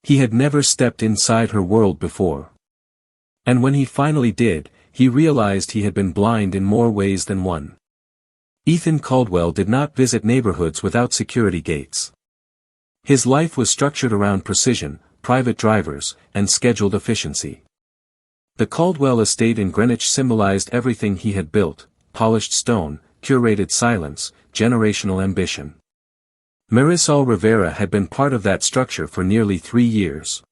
He had never stepped inside her world before. And when he finally did, he realized he had been blind in more ways than one. Ethan Caldwell did not visit neighborhoods without security gates. His life was structured around precision, private drivers, and scheduled efficiency. The Caldwell estate in Greenwich symbolized everything he had built: polished stone, curated silence, generational ambition. Marisol Rivera had been part of that structure for nearly 3 years.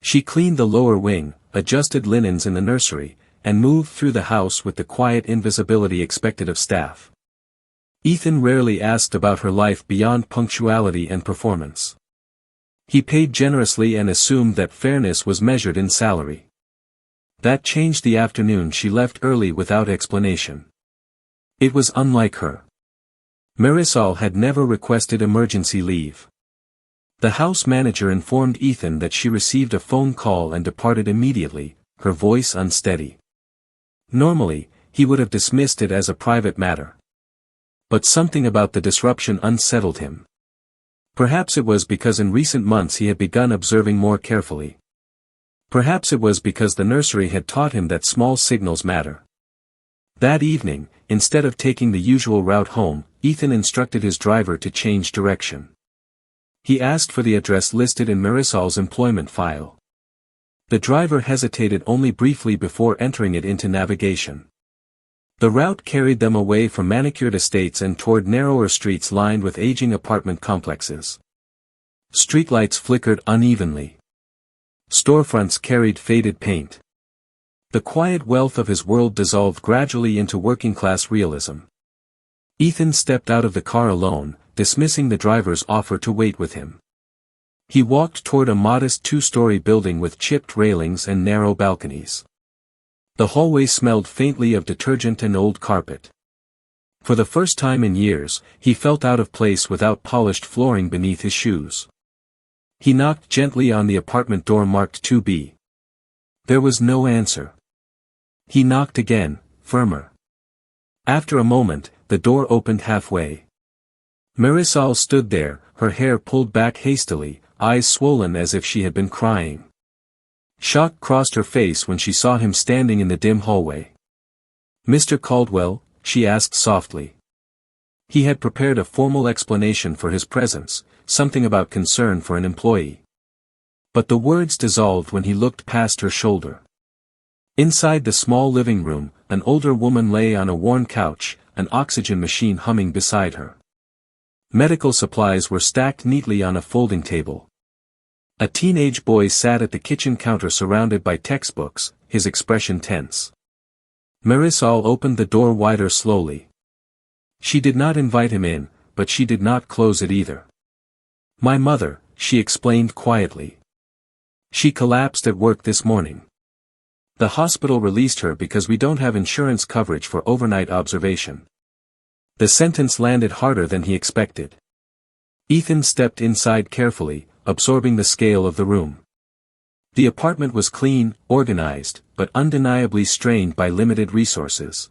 She cleaned the lower wing, adjusted linens in the nursery, and moved through the house with the quiet invisibility expected of staff. Ethan rarely asked about her life beyond punctuality and performance. He paid generously and assumed that fairness was measured in salary. That changed the afternoon she left early without explanation. It was unlike her. Marisol had never requested emergency leave. The house manager informed Ethan that she received a phone call and departed immediately, her voice unsteady. Normally, he would have dismissed it as a private matter. But something about the disruption unsettled him. Perhaps it was because in recent months he had begun observing more carefully. Perhaps it was because the nursery had taught him that small signals matter. That evening, instead of taking the usual route home, Ethan instructed his driver to change direction. He asked for the address listed in Marisol's employment file. The driver hesitated only briefly before entering it into navigation. The route carried them away from manicured estates and toward narrower streets lined with aging apartment complexes. Streetlights flickered unevenly. Storefronts carried faded paint. The quiet wealth of his world dissolved gradually into working-class realism. Ethan stepped out of the car alone, dismissing the driver's offer to wait with him. He walked toward a modest 2-story building with chipped railings and narrow balconies. The hallway smelled faintly of detergent and old carpet. For the first time in years, he felt out of place without polished flooring beneath his shoes. He knocked gently on the apartment door marked 2B. There was no answer. He knocked again, firmer. After a moment, the door opened halfway. Marisol stood there, her hair pulled back hastily, eyes swollen as if she had been crying. Shock crossed her face when she saw him standing in the dim hallway. "Mr. Caldwell?" she asked softly. He had prepared a formal explanation for his presence, something about concern for an employee. But the words dissolved when he looked past her shoulder. Inside the small living room, an older woman lay on a worn couch, an oxygen machine humming beside her. Medical supplies were stacked neatly on a folding table. A teenage boy sat at the kitchen counter surrounded by textbooks, his expression tense. Marisol opened the door wider slowly. She did not invite him in, but she did not close it either. "My mother," she explained quietly. "She collapsed at work this morning. The hospital released her because we don't have insurance coverage for overnight observation." The sentence landed harder than he expected. Ethan stepped inside carefully, absorbing the scale of the room. The apartment was clean, organized, but undeniably strained by limited resources.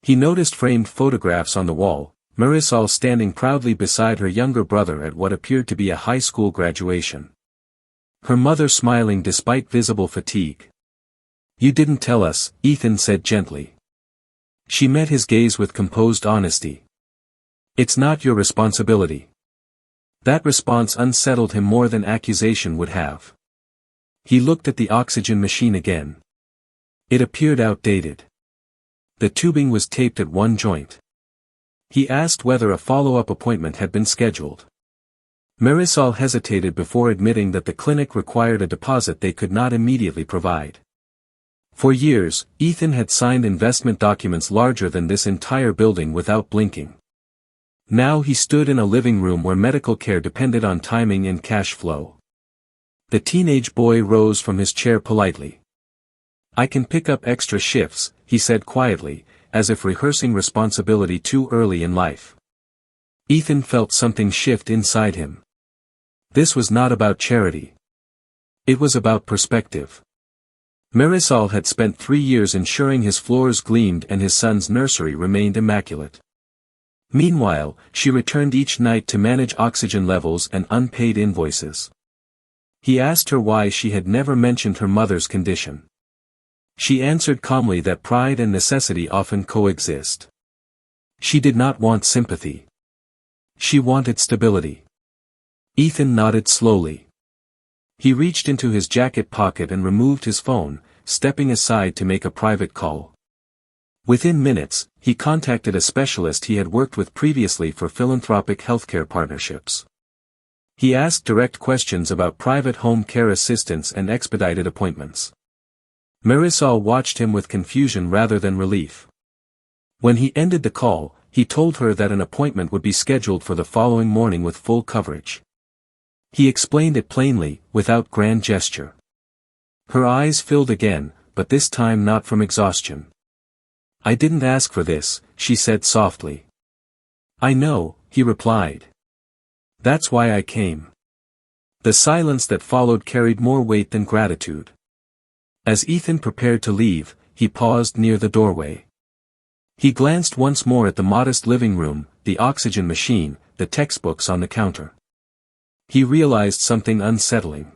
He noticed framed photographs on the wall, Marisol standing proudly beside her younger brother at what appeared to be a high school graduation. Her mother smiling despite visible fatigue. "You didn't tell us," Ethan said gently. She met his gaze with composed honesty. "It's not your responsibility." That response unsettled him more than accusation would have. He looked at the oxygen machine again. It appeared outdated. The tubing was taped at one joint. He asked whether a follow-up appointment had been scheduled. Marisol hesitated before admitting that the clinic required a deposit they could not immediately provide. For years, Ethan had signed investment documents larger than this entire building without blinking. Now he stood in a living room where medical care depended on timing and cash flow. The teenage boy rose from his chair politely. "I can pick up extra shifts," he said quietly, as if rehearsing responsibility too early in life. Ethan felt something shift inside him. This was not about charity. It was about perspective. Marisol had spent 3 years ensuring his floors gleamed and his son's nursery remained immaculate. Meanwhile, she returned each night to manage oxygen levels and unpaid invoices. He asked her why she had never mentioned her mother's condition. She answered calmly that pride and necessity often coexist. She did not want sympathy. She wanted stability. Ethan nodded slowly. He reached into his jacket pocket and removed his phone, stepping aside to make a private call. Within minutes, he contacted a specialist he had worked with previously for philanthropic healthcare partnerships. He asked direct questions about private home care assistance and expedited appointments. Marisol watched him with confusion rather than relief. When he ended the call, he told her that an appointment would be scheduled for the following morning with full coverage. He explained it plainly, without grand gesture. Her eyes filled again, but this time not from exhaustion. "I didn't ask for this," she said softly. "I know," he replied. "That's why I came." The silence that followed carried more weight than gratitude. As Ethan prepared to leave, he paused near the doorway. He glanced once more at the modest living room, the oxygen machine, the textbooks on the counter. He realized something unsettling.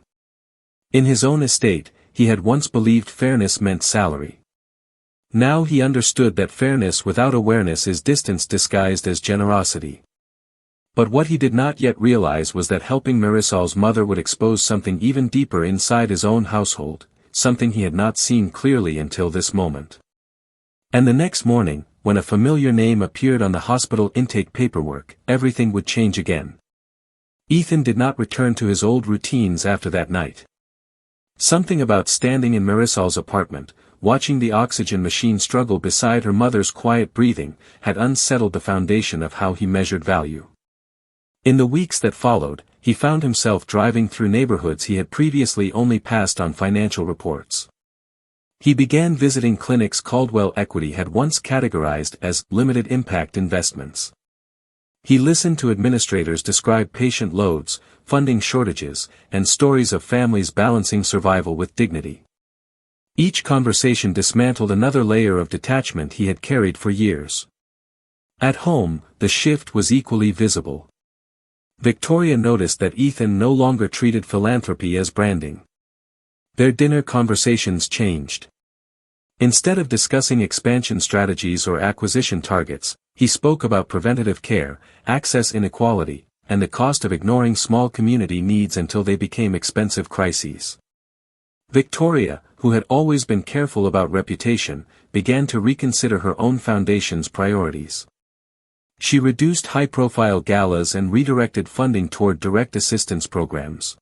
In his own estate, he had once believed fairness meant salary. Now he understood that fairness without awareness is distance disguised as generosity. But what he did not yet realize was that helping Marisol's mother would expose something even deeper inside his own household, something he had not seen clearly until this moment. And the next morning, when a familiar name appeared on the hospital intake paperwork, everything would change again. Ethan did not return to his old routines after that night. Something about standing in Marisol's apartment, watching the oxygen machine struggle beside her mother's quiet breathing, had unsettled the foundation of how he measured value. In the weeks that followed, he found himself driving through neighborhoods he had previously only passed on financial reports. He began visiting clinics Caldwell Equity had once categorized as limited impact investments. He listened to administrators describe patient loads, funding shortages, and stories of families balancing survival with dignity. Each conversation dismantled another layer of detachment he had carried for years. At home, the shift was equally visible. Victoria noticed that Ethan no longer treated philanthropy as branding. Their dinner conversations changed. Instead of discussing expansion strategies or acquisition targets, he spoke about preventative care, access inequality, and the cost of ignoring small community needs until they became expensive crises. Victoria, who had always been careful about reputation, began to reconsider her own foundation's priorities. She reduced high-profile galas and redirected funding toward direct assistance programs.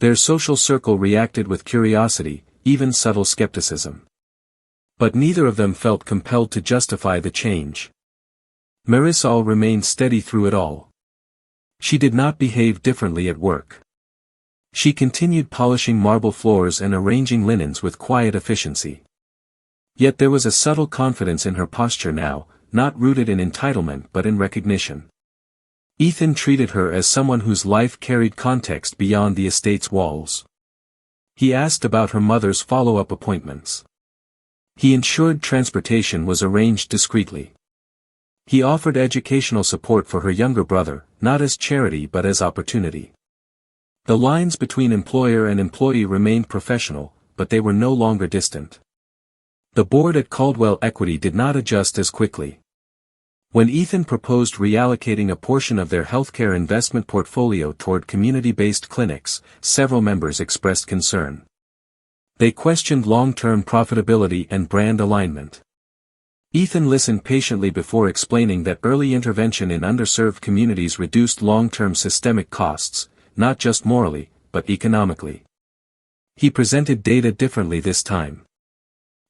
Their social circle reacted with curiosity, even subtle skepticism. But neither of them felt compelled to justify the change. Marisol remained steady through it all. She did not behave differently at work. She continued polishing marble floors and arranging linens with quiet efficiency. Yet there was a subtle confidence in her posture now, not rooted in entitlement but in recognition. Ethan treated her as someone whose life carried context beyond the estate's walls. He asked about her mother's follow-up appointments. He ensured transportation was arranged discreetly. He offered educational support for her younger brother, not as charity but as opportunity. The lines between employer and employee remained professional, but they were no longer distant. The board at Caldwell Equity did not adjust as quickly. When Ethan proposed reallocating a portion of their healthcare investment portfolio toward community-based clinics, several members expressed concern. They questioned long-term profitability and brand alignment. Ethan listened patiently before explaining that early intervention in underserved communities reduced long-term systemic costs, not just morally, but economically. He presented data differently this time.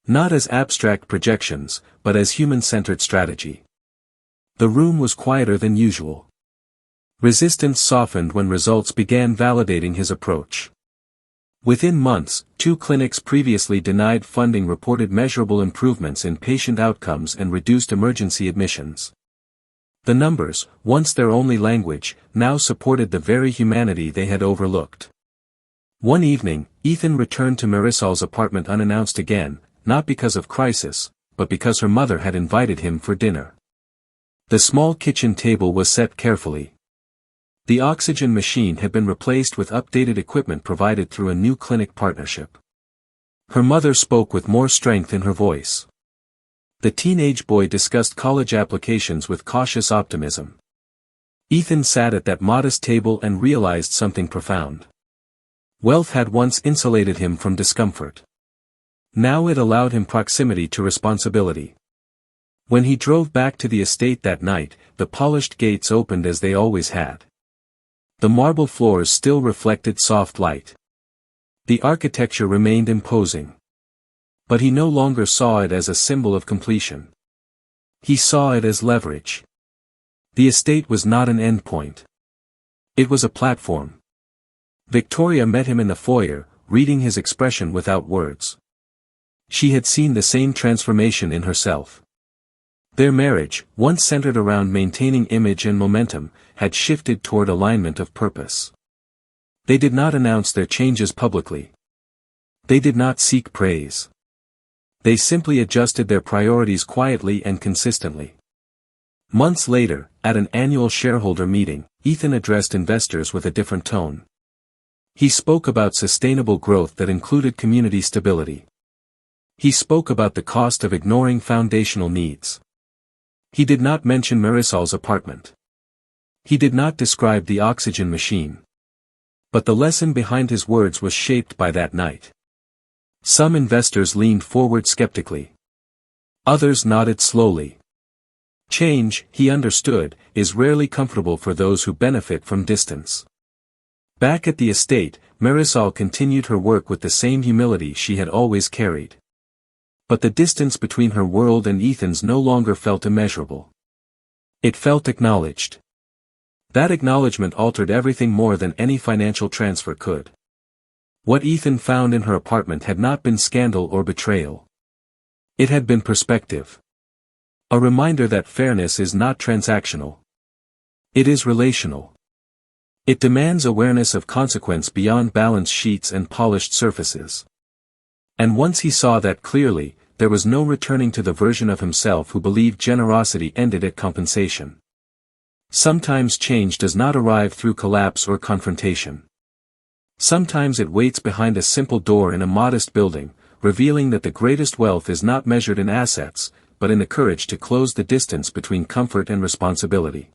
Not as abstract projections, but as human-centered strategy. The room was quieter than usual. Resistance softened when results began validating his approach. Within months, 2 clinics previously denied funding reported measurable improvements in patient outcomes and reduced emergency admissions. The numbers, once their only language, now supported the very humanity they had overlooked. One evening, Ethan returned to Marisol's apartment unannounced again, not because of crisis, but because her mother had invited him for dinner. The small kitchen table was set carefully. The oxygen machine had been replaced with updated equipment provided through a new clinic partnership. Her mother spoke with more strength in her voice. The teenage boy discussed college applications with cautious optimism. Ethan sat at that modest table and realized something profound. Wealth had once insulated him from discomfort. Now it allowed him proximity to responsibility. When he drove back to the estate that night, the polished gates opened as they always had. The marble floors still reflected soft light. The architecture remained imposing. But he no longer saw it as a symbol of completion. He saw it as leverage. The estate was not an endpoint. It was a platform. Victoria met him in the foyer, reading his expression without words. She had seen the same transformation in herself. Their marriage, once centered around maintaining image and momentum, had shifted toward alignment of purpose. They did not announce their changes publicly. They did not seek praise. They simply adjusted their priorities quietly and consistently. Months later, at an annual shareholder meeting, Ethan addressed investors with a different tone. He spoke about sustainable growth that included community stability. He spoke about the cost of ignoring foundational needs. He did not mention Marisol's apartment. He did not describe the oxygen machine. But the lesson behind his words was shaped by that night. Some investors leaned forward skeptically. Others nodded slowly. Change, he understood, is rarely comfortable for those who benefit from distance. Back at the estate, Marisol continued her work with the same humility she had always carried. But the distance between her world and Ethan's no longer felt immeasurable. It felt acknowledged. That acknowledgement altered everything more than any financial transfer could. What Ethan found in her apartment had not been scandal or betrayal. It had been perspective. A reminder that fairness is not transactional. It is relational. It demands awareness of consequence beyond balance sheets and polished surfaces. And once he saw that clearly, there was no returning to the version of himself who believed generosity ended at compensation. Sometimes change does not arrive through collapse or confrontation. Sometimes it waits behind a simple door in a modest building, revealing that the greatest wealth is not measured in assets, but in the courage to close the distance between comfort and responsibility.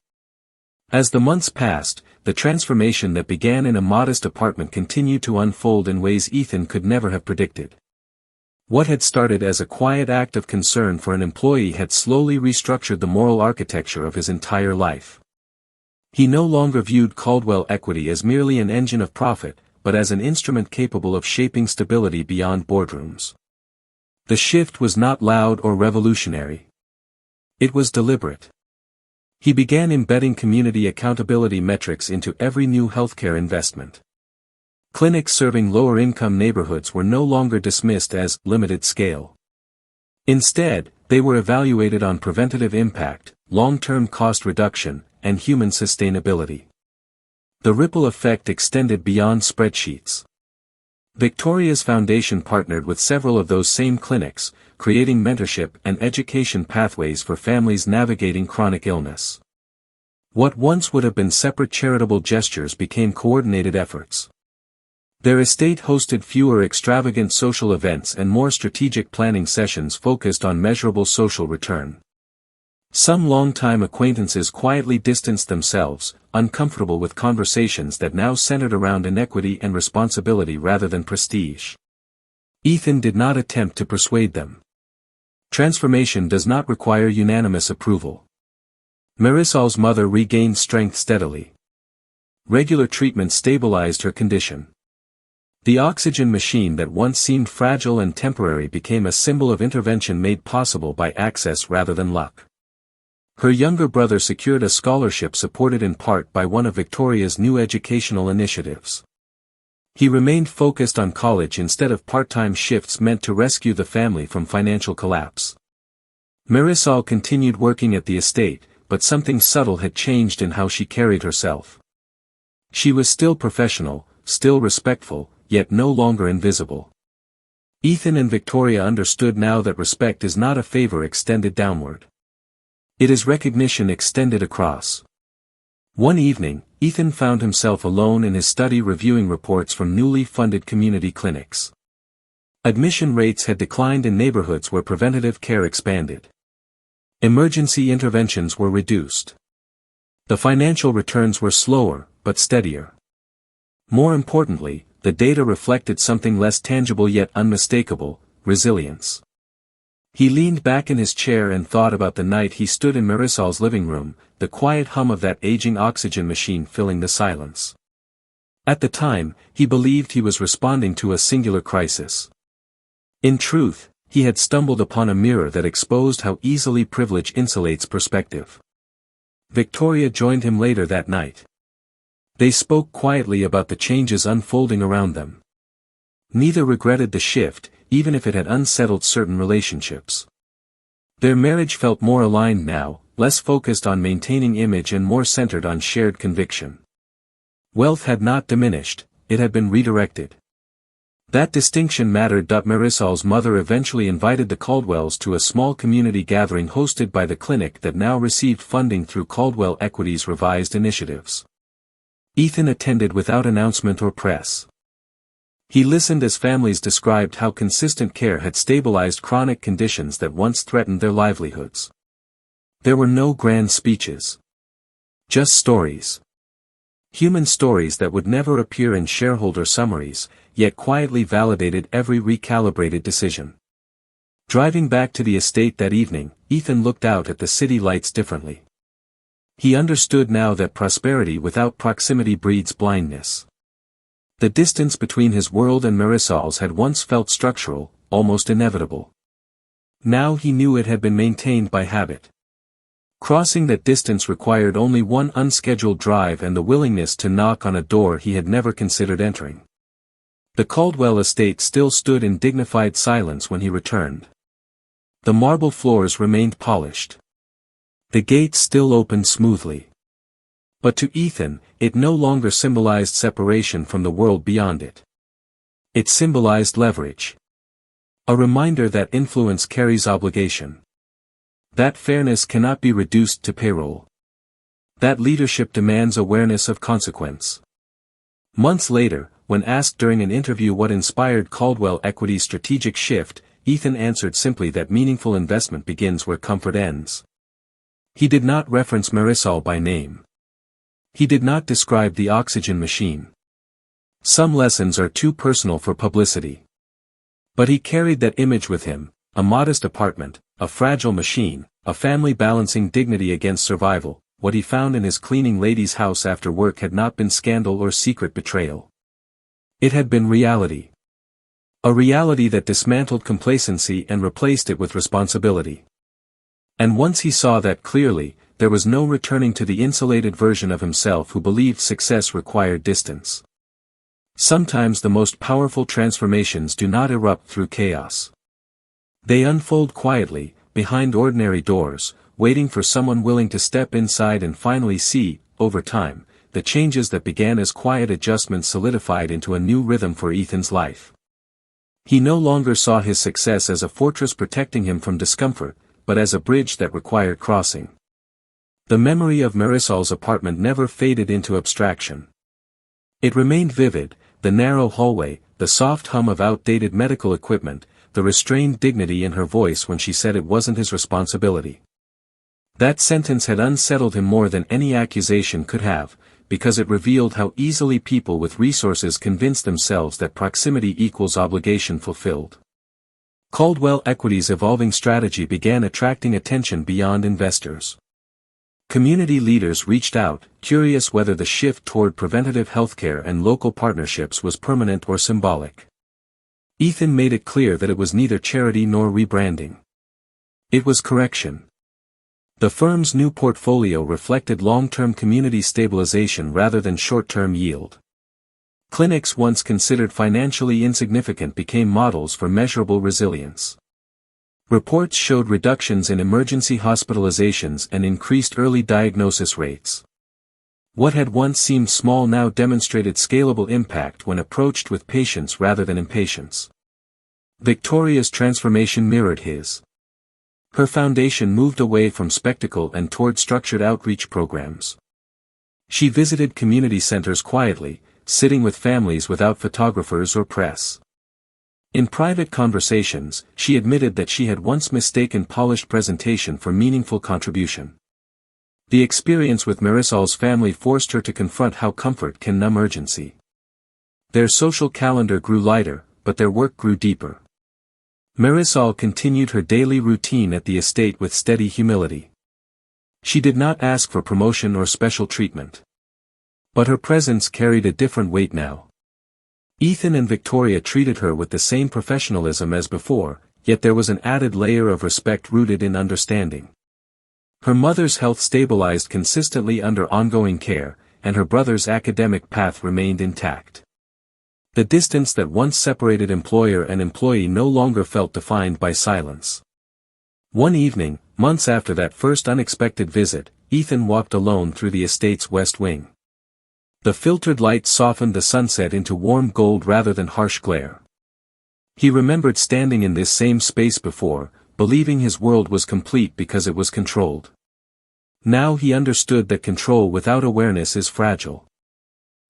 As the months passed, the transformation that began in a modest apartment continued to unfold in ways Ethan could never have predicted. What had started as a quiet act of concern for an employee had slowly restructured the moral architecture of his entire life. He no longer viewed Caldwell Equity as merely an engine of profit, but as an instrument capable of shaping stability beyond boardrooms. The shift was not loud or revolutionary. It was deliberate. He began embedding community accountability metrics into every new healthcare investment. Clinics serving lower-income neighborhoods were no longer dismissed as limited scale. Instead, they were evaluated on preventative impact, long-term cost reduction, and human sustainability. The ripple effect extended beyond spreadsheets. Victoria's foundation partnered with several of those same clinics, creating mentorship and education pathways for families navigating chronic illness. What once would have been separate charitable gestures became coordinated efforts. Their estate hosted fewer extravagant social events and more strategic planning sessions focused on measurable social return. Some longtime acquaintances quietly distanced themselves, uncomfortable with conversations that now centered around inequity and responsibility rather than prestige. Ethan did not attempt to persuade them. Transformation does not require unanimous approval. Marisol's mother regained strength steadily. Regular treatment stabilized her condition. The oxygen machine that once seemed fragile and temporary became a symbol of intervention made possible by access rather than luck. Her younger brother secured a scholarship supported in part by one of Victoria's new educational initiatives. He remained focused on college instead of part-time shifts meant to rescue the family from financial collapse. Marisol continued working at the estate, but something subtle had changed in how she carried herself. She was still professional, still respectful, yet no longer invisible. Ethan and Victoria understood now that respect is not a favor extended downward. It is recognition extended across. One evening, Ethan found himself alone in his study reviewing reports from newly funded community clinics. Admission rates had declined in neighborhoods where preventative care expanded. Emergency interventions were reduced. The financial returns were slower, but steadier. More importantly, the data reflected something less tangible yet unmistakable: resilience. He leaned back in his chair and thought about the night he stood in Marisol's living room, the quiet hum of that aging oxygen machine filling the silence. At the time, he believed he was responding to a singular crisis. In truth, he had stumbled upon a mirror that exposed how easily privilege insulates perspective. Victoria joined him later that night. They spoke quietly about the changes unfolding around them. Neither regretted the shift, even if it had unsettled certain relationships. Their marriage felt more aligned now, less focused on maintaining image and more centered on shared conviction. Wealth had not diminished, it had been redirected. That distinction mattered. Marisol's mother eventually invited the Caldwells to a small community gathering hosted by the clinic that now received funding through Caldwell Equity's revised initiatives. Ethan attended without announcement or press. He listened as families described how consistent care had stabilized chronic conditions that once threatened their livelihoods. There were no grand speeches. Just stories. Human stories that would never appear in shareholder summaries, yet quietly validated every recalibrated decision. Driving back to the estate that evening, Ethan looked out at the city lights differently. He understood now that prosperity without proximity breeds blindness. The distance between his world and Marisol's had once felt structural, almost inevitable. Now he knew it had been maintained by habit. Crossing that distance required only one unscheduled drive and the willingness to knock on a door he had never considered entering. The Caldwell estate still stood in dignified silence when he returned. The marble floors remained polished. The gates still opened smoothly. But to Ethan, it no longer symbolized separation from the world beyond it. It symbolized leverage. A reminder that influence carries obligation. That fairness cannot be reduced to payroll. That leadership demands awareness of consequence. Months later, when asked during an interview what inspired Caldwell Equity's strategic shift, Ethan answered simply that meaningful investment begins where comfort ends. He did not reference Marisol by name. He did not describe the oxygen machine. Some lessons are too personal for publicity. But he carried that image with him: a modest apartment, a fragile machine, a family balancing dignity against survival. What he found in his cleaning lady's house after work had not been scandal or secret betrayal. It had been reality. A reality that dismantled complacency and replaced it with responsibility. And once he saw that clearly, there was no returning to the insulated version of himself who believed success required distance. Sometimes the most powerful transformations do not erupt through chaos. They unfold quietly, behind ordinary doors, waiting for someone willing to step inside and finally see, over time, the changes that began as quiet adjustments solidified into a new rhythm for Ethan's life. He no longer saw his success as a fortress protecting him from discomfort, but as a bridge that required crossing. The memory of Marisol's apartment never faded into abstraction. It remained vivid: the narrow hallway, the soft hum of outdated medical equipment, the restrained dignity in her voice when she said it wasn't his responsibility. That sentence had unsettled him more than any accusation could have, because it revealed how easily people with resources convince themselves that proximity equals obligation fulfilled. Caldwell Equity's evolving strategy began attracting attention beyond investors. Community leaders reached out, curious whether the shift toward preventative healthcare and local partnerships was permanent or symbolic. Ethan made it clear that it was neither charity nor rebranding. It was correction. The firm's new portfolio reflected long-term community stabilization rather than short-term yield. Clinics once considered financially insignificant became models for measurable resilience. Reports showed reductions in emergency hospitalizations and increased early diagnosis rates. What had once seemed small now demonstrated scalable impact when approached with patience rather than impatience. Victoria's transformation mirrored his. Her foundation moved away from spectacle and toward structured outreach programs. She visited community centers quietly, sitting with families without photographers or press. In private conversations, she admitted that she had once mistaken polished presentation for meaningful contribution. The experience with Marisol's family forced her to confront how comfort can numb urgency. Their social calendar grew lighter, but their work grew deeper. Marisol continued her daily routine at the estate with steady humility. She did not ask for promotion or special treatment. But her presence carried a different weight now. Ethan and Victoria treated her with the same professionalism as before, yet there was an added layer of respect rooted in understanding. Her mother's health stabilized consistently under ongoing care, and her brother's academic path remained intact. The distance that once separated employer and employee no longer felt defined by silence. One evening, months after that first unexpected visit, Ethan walked alone through the estate's west wing. The filtered light softened the sunset into warm gold rather than harsh glare. He remembered standing in this same space before, believing his world was complete because it was controlled. Now he understood that control without awareness is fragile.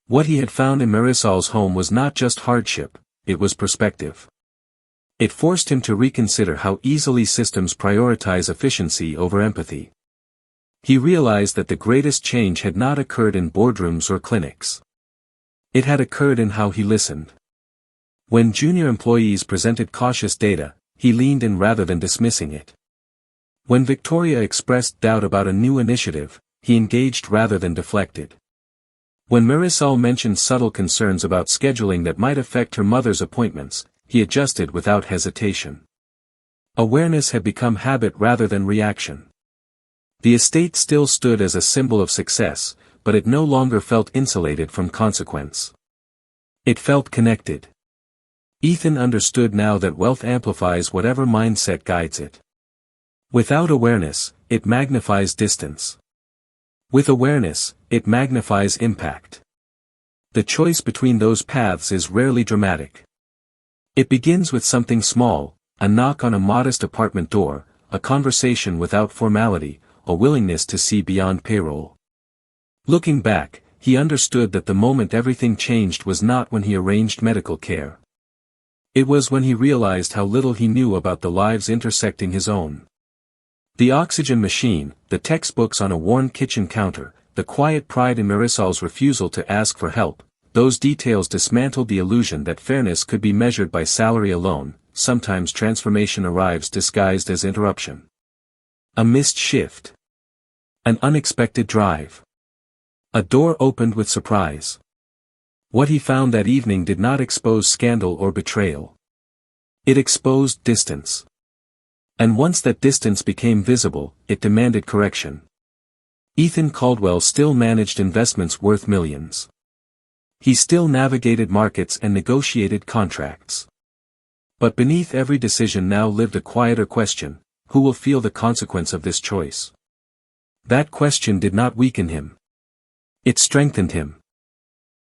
What he had found in Marisol's home was not just hardship, it was perspective. It forced him to reconsider how easily systems prioritize efficiency over empathy. He realized that the greatest change had not occurred in boardrooms or clinics. It had occurred in how he listened. When junior employees presented cautious data, he leaned in rather than dismissing it. When Victoria expressed doubt about a new initiative, he engaged rather than deflected. When Marisol mentioned subtle concerns about scheduling that might affect her mother's appointments, he adjusted without hesitation. Awareness had become habit rather than reaction. The estate still stood as a symbol of success, but it no longer felt insulated from consequence. It felt connected. Ethan understood now that wealth amplifies whatever mindset guides it. Without awareness, it magnifies distance. With awareness, it magnifies impact. The choice between those paths is rarely dramatic. It begins with something small, a knock on a modest apartment door, a conversation without formality, a willingness to see beyond payroll. Looking back, he understood that the moment everything changed was not when he arranged medical care. It was when he realized how little he knew about the lives intersecting his own. The oxygen machine, the textbooks on a worn kitchen counter, the quiet pride in Marisol's refusal to ask for help, those details dismantled the illusion that fairness could be measured by salary alone. Sometimes transformation arrives disguised as interruption. A missed shift. An unexpected drive. A door opened with surprise. What he found that evening did not expose scandal or betrayal. It exposed distance. And once that distance became visible, it demanded correction. Ethan Caldwell still managed investments worth millions. He still navigated markets and negotiated contracts. But beneath every decision now lived a quieter question: who will feel the consequence of this choice? That question did not weaken him. It strengthened him.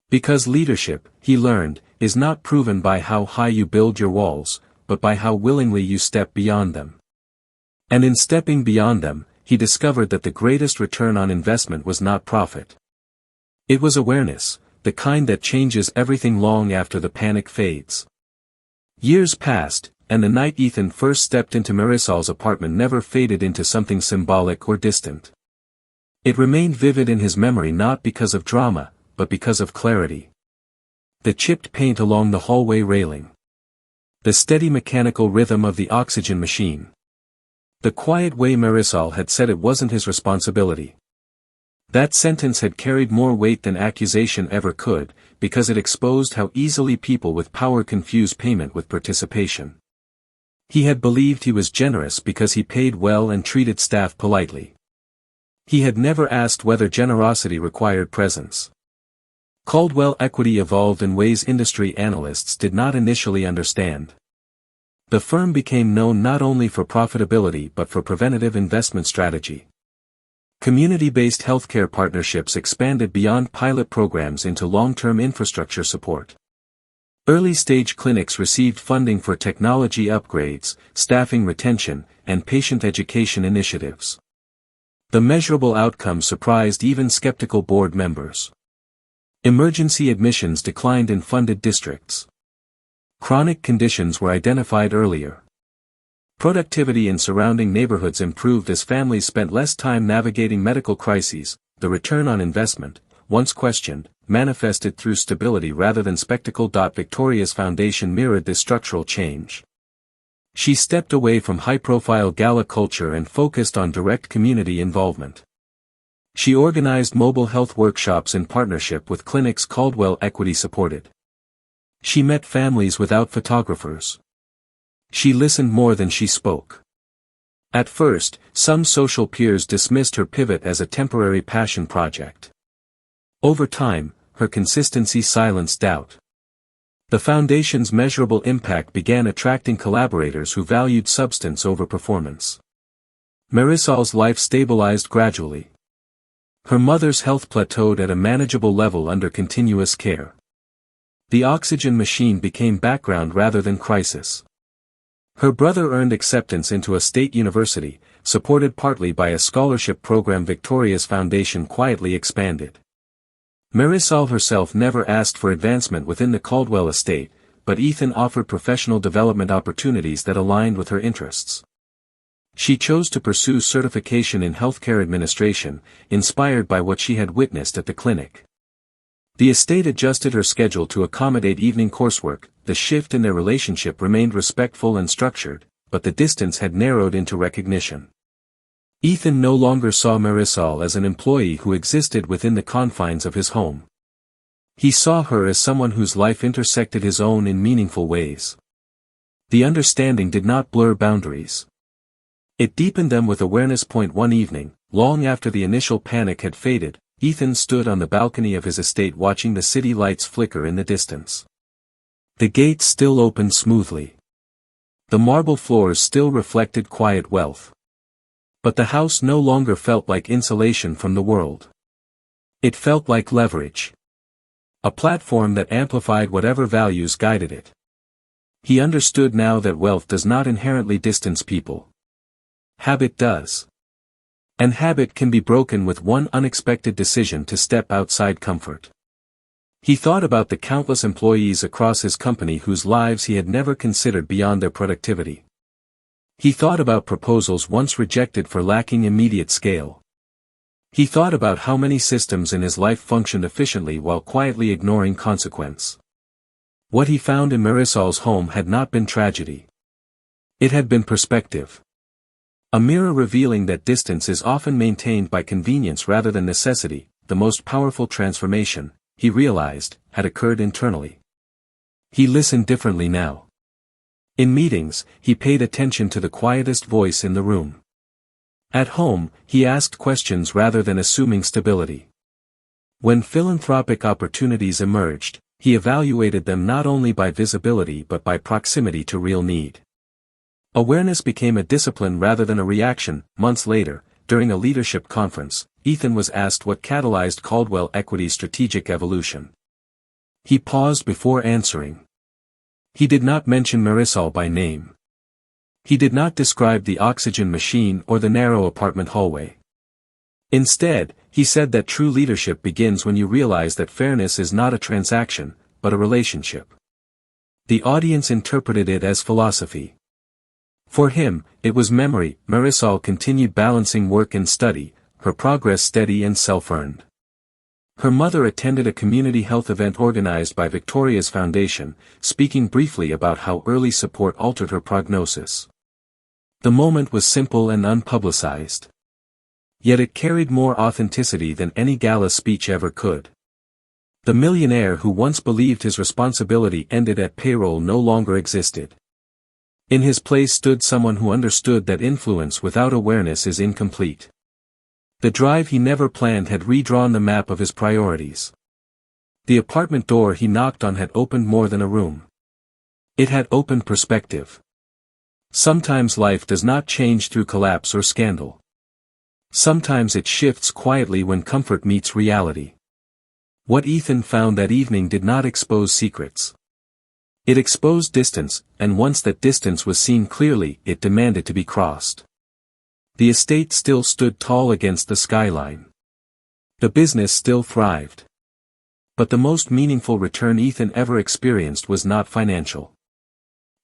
Because leadership, he learned, is not proven by how high you build your walls, but by how willingly you step beyond them. And in stepping beyond them, he discovered that the greatest return on investment was not profit. It was awareness, the kind that changes everything long after the panic fades. Years passed, and the night Ethan first stepped into Marisol's apartment never faded into something symbolic or distant. It remained vivid in his memory not because of drama, but because of clarity. The chipped paint along the hallway railing. The steady mechanical rhythm of the oxygen machine. The quiet way Marisol had said it wasn't his responsibility. That sentence had carried more weight than accusation ever could, because it exposed how easily people with power confuse payment with participation. He had believed he was generous because he paid well and treated staff politely. He had never asked whether generosity required presence. Caldwell Equity evolved in ways industry analysts did not initially understand. The firm became known not only for profitability but for preventative investment strategy. Community-based healthcare partnerships expanded beyond pilot programs into long-term infrastructure support. Early-stage clinics received funding for technology upgrades, staffing retention, and patient education initiatives. The measurable outcome surprised even skeptical board members. Emergency admissions declined in funded districts. Chronic conditions were identified earlier. Productivity in surrounding neighborhoods improved as families spent less time navigating medical crises. The return on investment, once questioned, manifested through stability rather than spectacle. Victoria's foundation mirrored this structural change. She stepped away from high-profile gala culture and focused on direct community involvement. She organized mobile health workshops in partnership with clinics Caldwell Equity supported. She met families without photographers. She listened more than she spoke. At first, some social peers dismissed her pivot as a temporary passion project. Over time, her consistency silenced doubt. The foundation's measurable impact began attracting collaborators who valued substance over performance. Marisol's life stabilized gradually. Her mother's health plateaued at a manageable level under continuous care. The oxygen machine became background rather than crisis. Her brother earned acceptance into a state university, supported partly by a scholarship program. Victoria's foundation quietly expanded. Marisol herself never asked for advancement within the Caldwell estate, but Ethan offered professional development opportunities that aligned with her interests. She chose to pursue certification in healthcare administration, inspired by what she had witnessed at the clinic. The estate adjusted her schedule to accommodate evening coursework. The shift in their relationship remained respectful and structured, but the distance had narrowed into recognition. Ethan no longer saw Marisol as an employee who existed within the confines of his home. He saw her as someone whose life intersected his own in meaningful ways. The understanding did not blur boundaries. It deepened them with awareness. One evening, long after the initial panic had faded, Ethan stood on the balcony of his estate watching the city lights flicker in the distance. The gates still opened smoothly. The marble floors still reflected quiet wealth. But the house no longer felt like insulation from the world. It felt like leverage. A platform that amplified whatever values guided it. He understood now that wealth does not inherently distance people. Habit does. And habit can be broken with one unexpected decision to step outside comfort. He thought about the countless employees across his company whose lives he had never considered beyond their productivity. He thought about proposals once rejected for lacking immediate scale. He thought about how many systems in his life functioned efficiently while quietly ignoring consequence. What he found in Marisol's home had not been tragedy. It had been perspective. A mirror revealing that distance is often maintained by convenience rather than necessity. The most powerful transformation, he realized, had occurred internally. He listened differently now. In meetings, he paid attention to the quietest voice in the room. At home, he asked questions rather than assuming stability. When philanthropic opportunities emerged, he evaluated them not only by visibility but by proximity to real need. Awareness became a discipline rather than a reaction. Months later, during a leadership conference, Ethan was asked what catalyzed Caldwell Equity's strategic evolution. He paused before answering. He did not mention Marisol by name. He did not describe the oxygen machine or the narrow apartment hallway. Instead, he said that true leadership begins when you realize that fairness is not a transaction, but a relationship. The audience interpreted it as philosophy. For him, it was memory. Marisol continued balancing work and study, her progress steady and self-earned. Her mother attended a community health event organized by Victoria's Foundation, speaking briefly about how early support altered her prognosis. The moment was simple and unpublicized. Yet it carried more authenticity than any gala speech ever could. The millionaire who once believed his responsibility ended at payroll no longer existed. In his place stood someone who understood that influence without awareness is incomplete. The drive he never planned had redrawn the map of his priorities. The apartment door he knocked on had opened more than a room. It had opened perspective. Sometimes life does not change through collapse or scandal. Sometimes it shifts quietly when comfort meets reality. What Ethan found that evening did not expose secrets. It exposed distance, and once that distance was seen clearly, it demanded to be crossed. The estate still stood tall against the skyline. The business still thrived. But the most meaningful return Ethan ever experienced was not financial.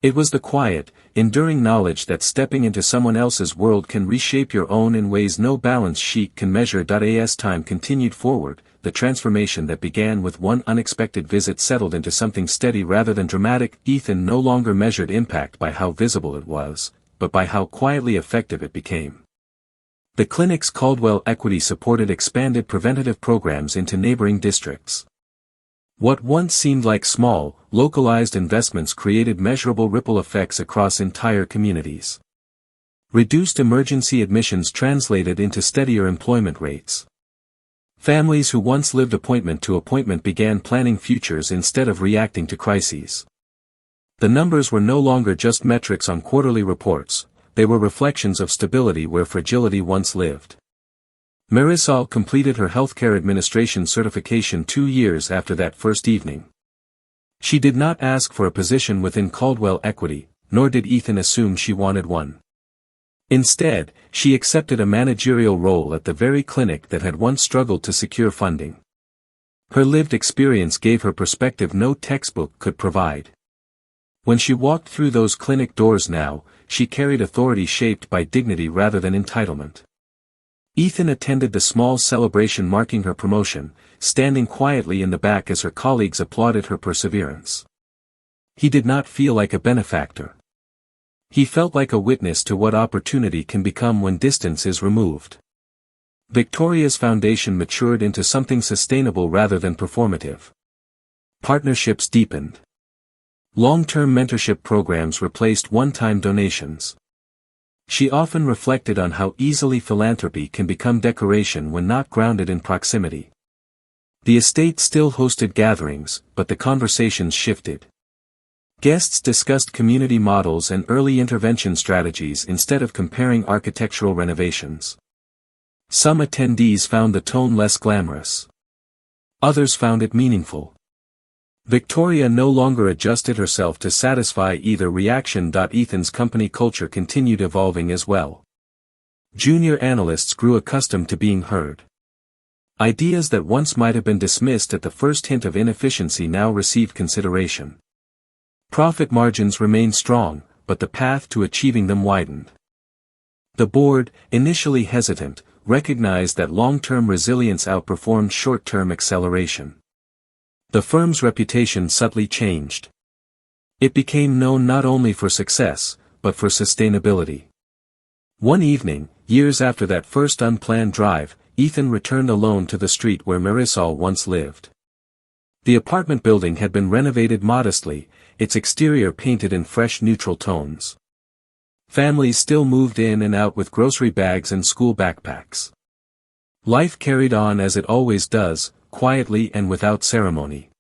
It was the quiet, enduring knowledge that stepping into someone else's world can reshape your own in ways no balance sheet can measure. As time continued forward, the transformation that began with one unexpected visit settled into something steady rather than dramatic. Ethan no longer measured impact by how visible it was, but by how quietly effective it became. The clinic's Caldwell Equity supported expanded preventative programs into neighboring districts. What once seemed like small, localized investments created measurable ripple effects across entire communities. Reduced emergency admissions translated into steadier employment rates. Families who once lived appointment to appointment began planning futures instead of reacting to crises. The numbers were no longer just metrics on quarterly reports, they were reflections of stability where fragility once lived. Marisol completed her healthcare administration certification 2 years after that first evening. She did not ask for a position within Caldwell Equity, nor did Ethan assume she wanted one. Instead, she accepted a managerial role at the very clinic that had once struggled to secure funding. Her lived experience gave her perspective no textbook could provide. When she walked through those clinic doors now, she carried authority shaped by dignity rather than entitlement. Ethan attended the small celebration marking her promotion, standing quietly in the back as her colleagues applauded her perseverance. He did not feel like a benefactor. He felt like a witness to what opportunity can become when distance is removed. Victoria's foundation matured into something sustainable rather than performative. Partnerships deepened. Long-term mentorship programs replaced one-time donations. She often reflected on how easily philanthropy can become decoration when not grounded in proximity. The estate still hosted gatherings, but the conversations shifted. Guests discussed community models and early intervention strategies instead of comparing architectural renovations. Some attendees found the tone less glamorous. Others found it meaningful. Victoria no longer adjusted herself to satisfy either reaction. Ethan's company culture continued evolving as well. Junior analysts grew accustomed to being heard. Ideas that once might have been dismissed at the first hint of inefficiency now received consideration. Profit margins remained strong, but the path to achieving them widened. The board, initially hesitant, recognized that long-term resilience outperformed short-term acceleration. The firm's reputation subtly changed. It became known not only for success, but for sustainability. One evening, years after that first unplanned drive, Ethan returned alone to the street where Marisol once lived. The apartment building had been renovated modestly, its exterior painted in fresh neutral tones. Families still moved in and out with grocery bags and school backpacks. Life carried on as it always does, quietly and without ceremony.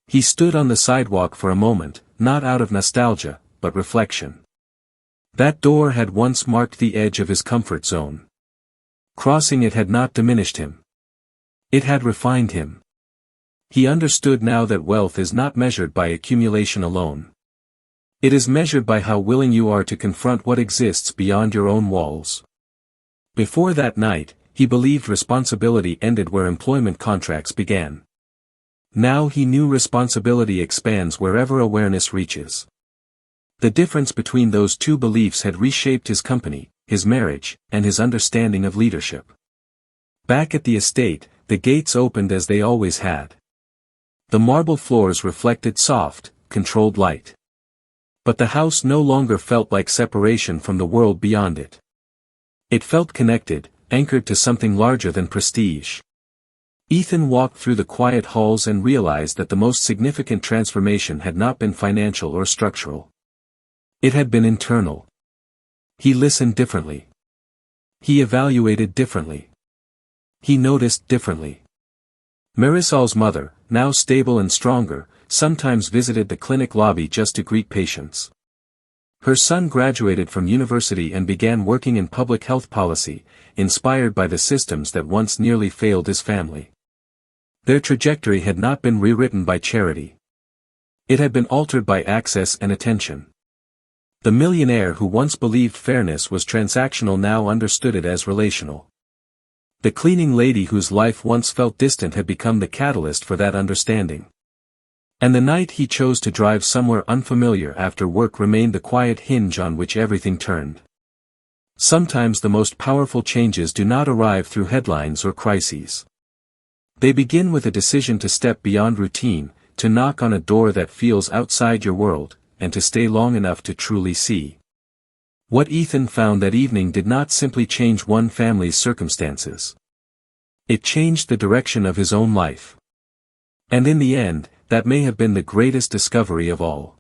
He stood on the sidewalk for a moment, not out of nostalgia, but reflection. That door had once marked the edge of his comfort zone. Crossing it had not diminished him. It had refined him. He understood now that wealth is not measured by accumulation alone. It is measured by how willing you are to confront what exists beyond your own walls. Before that night, he believed responsibility ended where employment contracts began. Now he knew responsibility expands wherever awareness reaches. The difference between those two beliefs had reshaped his company, his marriage, and his understanding of leadership. Back at the estate, the gates opened as they always had. The marble floors reflected soft, controlled light. But the house no longer felt like separation from the world beyond it. It felt connected, anchored to something larger than prestige. Ethan walked through the quiet halls and realized that the most significant transformation had not been financial or structural. It had been internal. He listened differently. He evaluated differently. He noticed differently. Marisol's mother, now stable and stronger, sometimes visited the clinic lobby just to greet patients. Her son graduated from university and began working in public health policy, inspired by the systems that once nearly failed his family. Their trajectory had not been rewritten by charity. It had been altered by access and attention. The millionaire who once believed fairness was transactional now understood it as relational. The cleaning lady whose life once felt distant had become the catalyst for that understanding. And the night he chose to drive somewhere unfamiliar after work remained the quiet hinge on which everything turned. Sometimes the most powerful changes do not arrive through headlines or crises. They begin with a decision to step beyond routine, to knock on a door that feels outside your world, and to stay long enough to truly see. What Ethan found that evening did not simply change one family's circumstances. It changed the direction of his own life. And in the end, that may have been the greatest discovery of all.